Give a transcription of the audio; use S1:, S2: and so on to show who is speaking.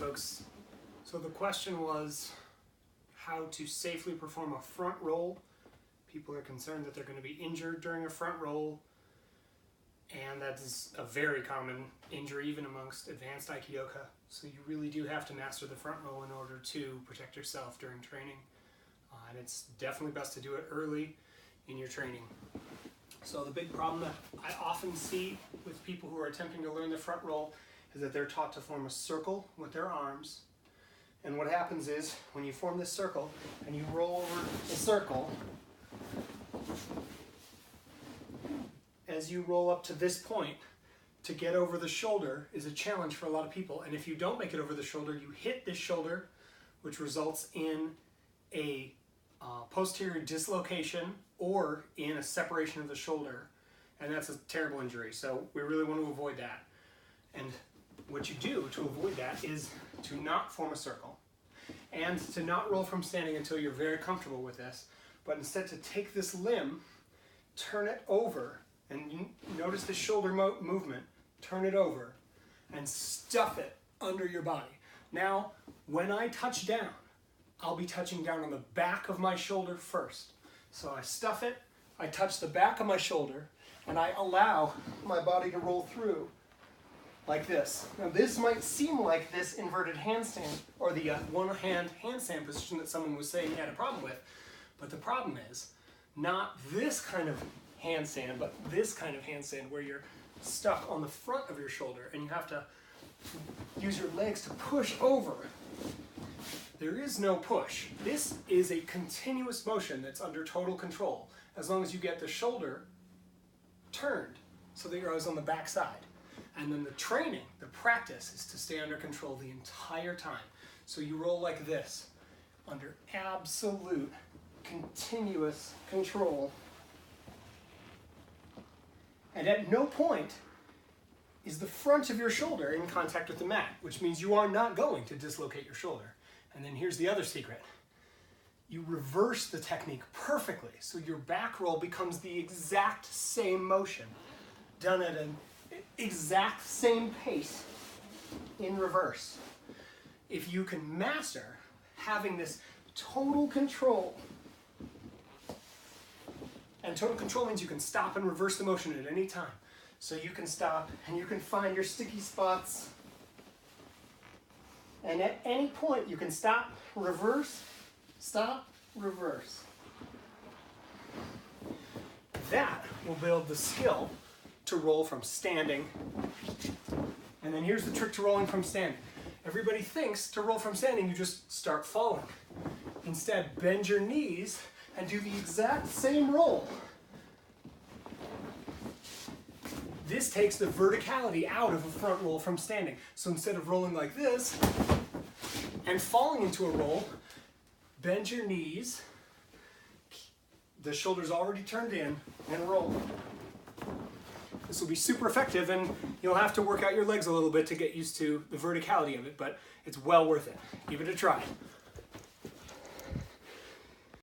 S1: folks. So the question was how to safely perform a front roll. People are concerned that they're going to be injured during a front roll, and that is a very common injury even amongst advanced Aikidoka. So you really do have to master the front roll in order to protect yourself during training. And it's definitely best to do it early in your training. So the big problem that I often see with people who are attempting to learn the front roll is that they're taught to form a circle with their arms. And what happens is when you form this circle and you roll over the circle, as you roll up to this point, to get over the shoulder is a challenge for a lot of people. And if you don't make it over the shoulder, you hit this shoulder, which results in a posterior dislocation or in a separation of the shoulder. And that's a terrible injury. So we really want to avoid that. And what you do to avoid that is to not form a circle and to not roll from standing until you're very comfortable with this, but instead to take this limb, turn it over, and you notice the shoulder movement, turn it over, and stuff it under your body. Now, when I touch down, I'll be touching down on the back of my shoulder first. So I stuff it, I touch the back of my shoulder, and I allow my body to roll through like this. Now this might seem like this inverted handstand, or the one-hand handstand position that someone was saying he had a problem with, but the problem is not this kind of handstand, but this kind of handstand where you're stuck on the front of your shoulder and you have to use your legs to push over. There is no push. This is a continuous motion that's under total control as long as you get the shoulder turned so that you're always on the back side. And then the training, the practice, is to stay under control the entire time. So you roll like this, under absolute continuous control. And at no point is the front of your shoulder in contact with the mat, which means you are not going to dislocate your shoulder. And then here's the other secret. You reverse the technique perfectly, so your back roll becomes the exact same motion, done at an exact same pace in reverse. If you can master having this total control, and total control means you can stop and reverse the motion at any time. So you can stop and you can find your sticky spots, and at any point you can stop, reverse, stop, reverse. That will build the skill to roll from standing. And then here's the trick to rolling from standing. Everybody thinks to roll from standing you just start falling. Instead, bend your knees and do the exact same roll. This takes the verticality out of a front roll from standing. So instead of rolling like this and falling into a roll, bend your knees, the shoulders already turned in, and roll. This will be super effective, and you'll have to work out your legs a little bit to get used to the verticality of it, but it's well worth it. Give it a try.